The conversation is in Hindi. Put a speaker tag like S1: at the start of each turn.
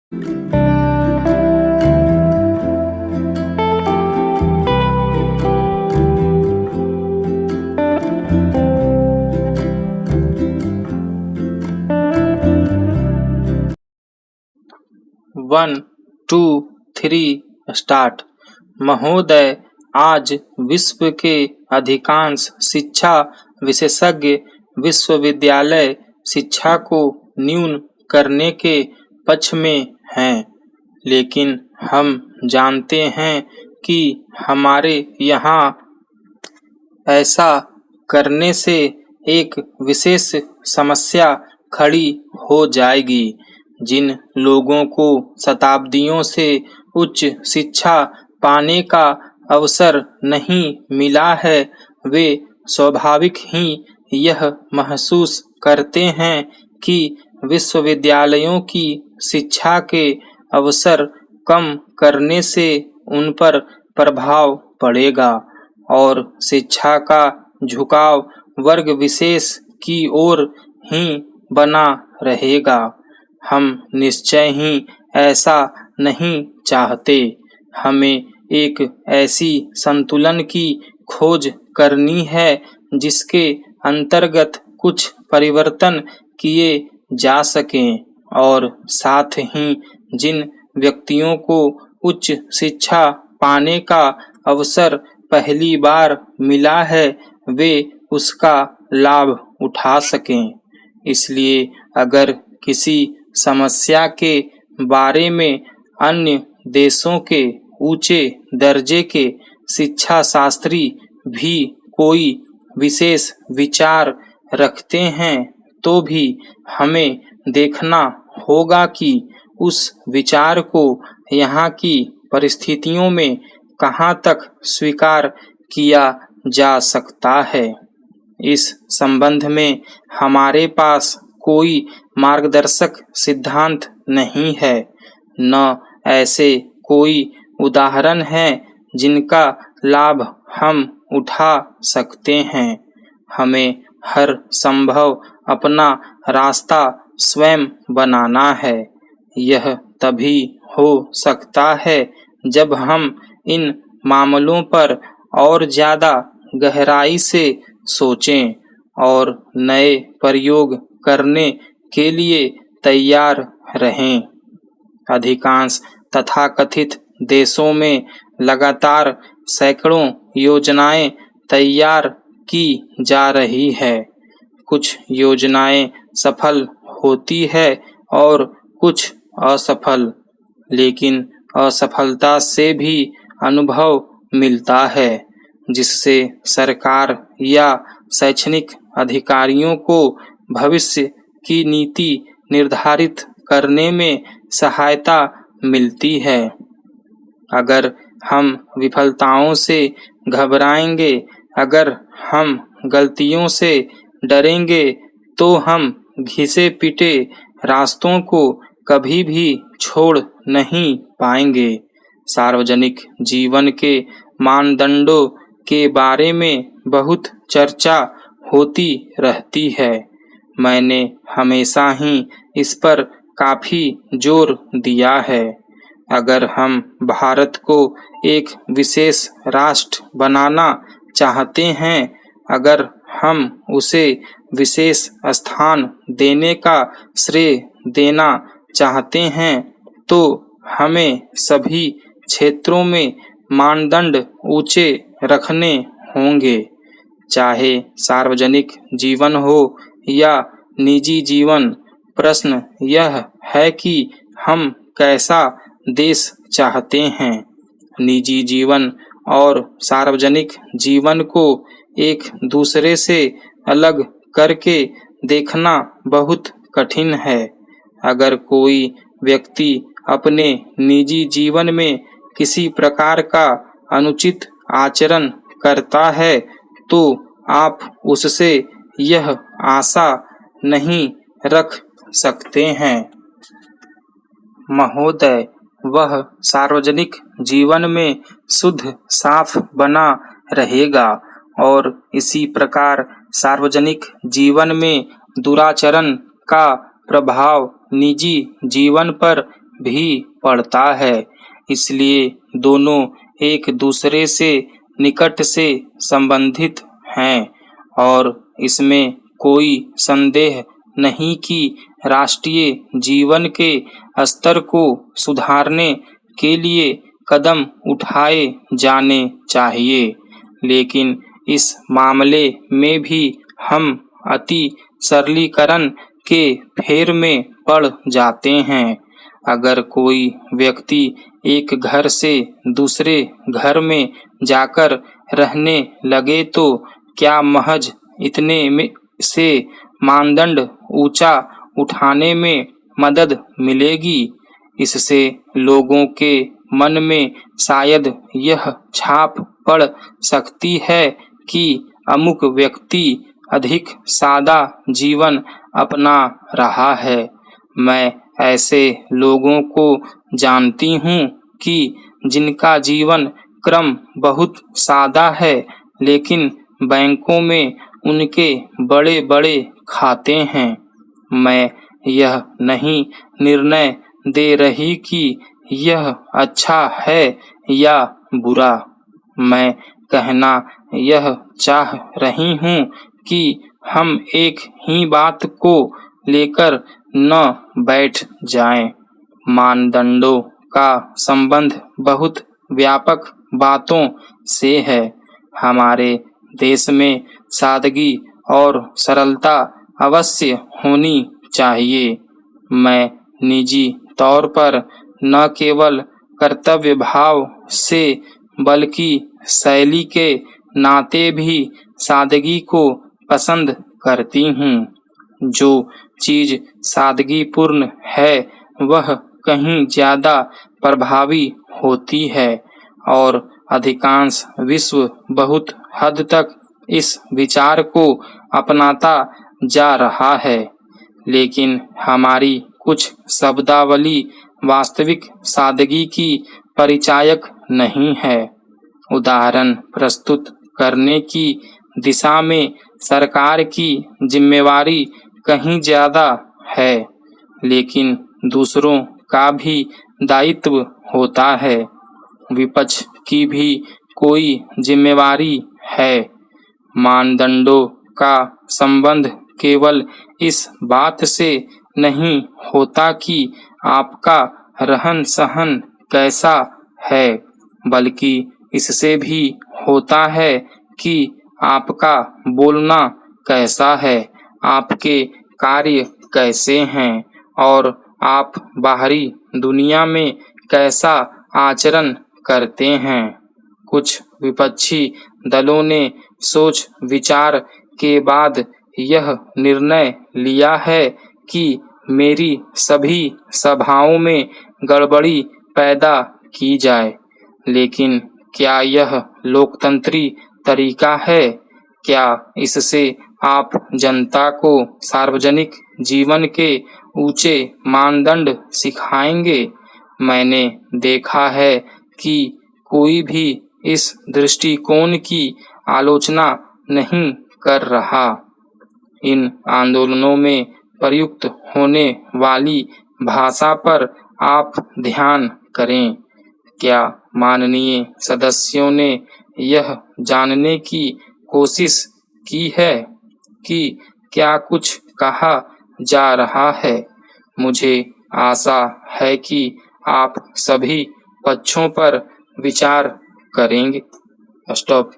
S1: 1, 2, 3 स्टार्ट। महोदय, आज विश्व के अधिकांश शिक्षा विशेषज्ञ विश्वविद्यालय शिक्षा को न्यून करने के पक्ष में हैं, लेकिन हम जानते हैं कि हमारे यहाँ ऐसा करने से एक विशेष समस्या खड़ी हो जाएगी। जिन लोगों को शताब्दियों से उच्च शिक्षा पाने का अवसर नहीं मिला है, वे स्वाभाविक ही यह महसूस करते हैं कि विश्वविद्यालयों की शिक्षा के अवसर कम करने से उन पर प्रभाव पड़ेगा और शिक्षा का झुकाव वर्ग विशेष की ओर ही बना रहेगा। हम निश्चय ही ऐसा नहीं चाहते। हमें एक ऐसी संतुलन की खोज करनी है जिसके अंतर्गत कुछ परिवर्तन किए जा सकें और साथ ही जिन व्यक्तियों को उच्च शिक्षा पाने का अवसर पहली बार मिला है, वे उसका लाभ उठा सकें। इसलिए अगर किसी समस्या के बारे में अन्य देशों के ऊंचे दर्जे के शिक्षा शास्त्री भी कोई विशेष विचार रखते हैं, तो भी हमें देखना होगा कि उस विचार को यहाँ की परिस्थितियों में कहाँ तक स्वीकार किया जा सकता है। इस संबंध में हमारे पास कोई मार्गदर्शक सिद्धांत नहीं है, न ऐसे कोई उदाहरण हैं जिनका लाभ हम उठा सकते हैं। हमें हर संभव अपना रास्ता स्वयं बनाना है। यह तभी हो सकता है जब हम इन मामलों पर और ज़्यादा गहराई से सोचें और नए प्रयोग करने के लिए तैयार रहें। अधिकांश तथाकथित देशों में लगातार सैकड़ों योजनाएं तैयार की जा रही है। कुछ योजनाएं सफल होती है और कुछ असफल, लेकिन असफलता से भी अनुभव मिलता है जिससे सरकार या शैक्षणिक अधिकारियों को भविष्य की नीति निर्धारित करने में सहायता मिलती है। अगर हम विफलताओं से घबराएंगे, अगर हम गलतियों से डरेंगे, तो हम घिसे पिटे रास्तों को कभी भी छोड़ नहीं पाएंगे। सार्वजनिक जीवन के मानदंडों के बारे में बहुत चर्चा होती रहती है। मैंने हमेशा ही इस पर काफी जोर दिया है। अगर हम भारत को एक विशेष राष्ट्र बनाना चाहते हैं, अगर हम उसे विशेष स्थान देने का श्रेय देना चाहते हैं, तो हमें सभी क्षेत्रों में मानदंड ऊंचे रखने होंगे, चाहे सार्वजनिक जीवन हो या निजी जीवन। प्रश्न यह है कि हम कैसा देश चाहते हैं। निजी जीवन और सार्वजनिक जीवन को एक दूसरे से अलग करके देखना बहुत कठिन है। अगर कोई व्यक्ति अपने निजी जीवन में किसी प्रकार का अनुचित आचरण करता है, तो आप उससे यह आशा नहीं रख सकते हैं, महोदय, वह सार्वजनिक जीवन में शुद्ध साफ बना रहेगा और इसी प्रकार सार्वजनिक जीवन में दुराचरण का प्रभाव निजी जीवन पर भी पड़ता है। इसलिए दोनों एक दूसरे से निकट से संबंधित हैं और इसमें कोई संदेह नहीं कि राष्ट्रीय जीवन के स्तर को सुधारने के लिए कदम उठाए जाने चाहिए। लेकिन इस मामले में भी हम अति सरलीकरण के फेर में पड़ जाते हैं। अगर कोई व्यक्ति एक घर से दूसरे घर में जाकर रहने लगे तो क्या महज इतने में से मानदंड ऊंचा उठाने में मदद मिलेगी? इससे लोगों के मन में शायद यह छाप पड़ सकती है कि अमुक व्यक्ति अधिक सादा जीवन अपना रहा है। मैं ऐसे लोगों को जानती हूँ कि जिनका जीवन क्रम बहुत सादा है, लेकिन बैंकों में उनके बड़े बड़े खाते हैं। मैं यह नहीं निर्णय दे रही कि यह अच्छा है या बुरा। मैं कहना यह चाह रही हूँ कि हम एक ही बात को लेकर न बैठ जाएं। मानदंडों का संबंध बहुत व्यापक बातों से है। हमारे देश में सादगी और सरलता अवश्य होनी चाहिए। मैं निजी तौर पर न केवल कर्तव्य भाव से बल्कि शैली के नाते भी सादगी को पसंद करती हूँ। जो चीज सादगीपूर्ण है वह कहीं ज्यादा प्रभावी होती है और अधिकांश विश्व बहुत हद तक इस विचार को अपनाता जा रहा है। लेकिन हमारी कुछ शब्दावली वास्तविक सादगी की परिचायक नहीं है। उदाहरण प्रस्तुत करने की दिशा में सरकार की जिम्मेवारी कहीं ज्यादा है, लेकिन दूसरों का भी दायित्व होता है। विपक्ष की भी कोई जिम्मेवारी है। मानदंडों का संबंध केवल इस बात से नहीं होता कि आपका रहन सहन कैसा है, बल्कि इससे भी होता है कि आपका बोलना कैसा है, आपके कार्य कैसे हैं और आप बाहरी दुनिया में कैसा आचरण करते हैं। कुछ विपक्षी दलों ने सोच विचार के बाद यह निर्णय लिया है कि मेरी सभी सभाओं में गड़बड़ी पैदा की जाए। लेकिन क्या यह लोकतंत्री तरीका है? क्या इससे आप जनता को सार्वजनिक जीवन के ऊंचे मानदंड सिखाएंगे? मैंने देखा है कि कोई भी इस दृष्टिकोण की आलोचना नहीं कर रहा। इन आंदोलनों में प्रयुक्त होने वाली भाषा पर आप ध्यान करें। क्या माननीय सदस्यों ने यह जानने की कोशिश की है कि क्या कुछ कहा जा रहा है? मुझे आशा है कि आप सभी पक्षों पर विचार करेंगे। स्टॉप।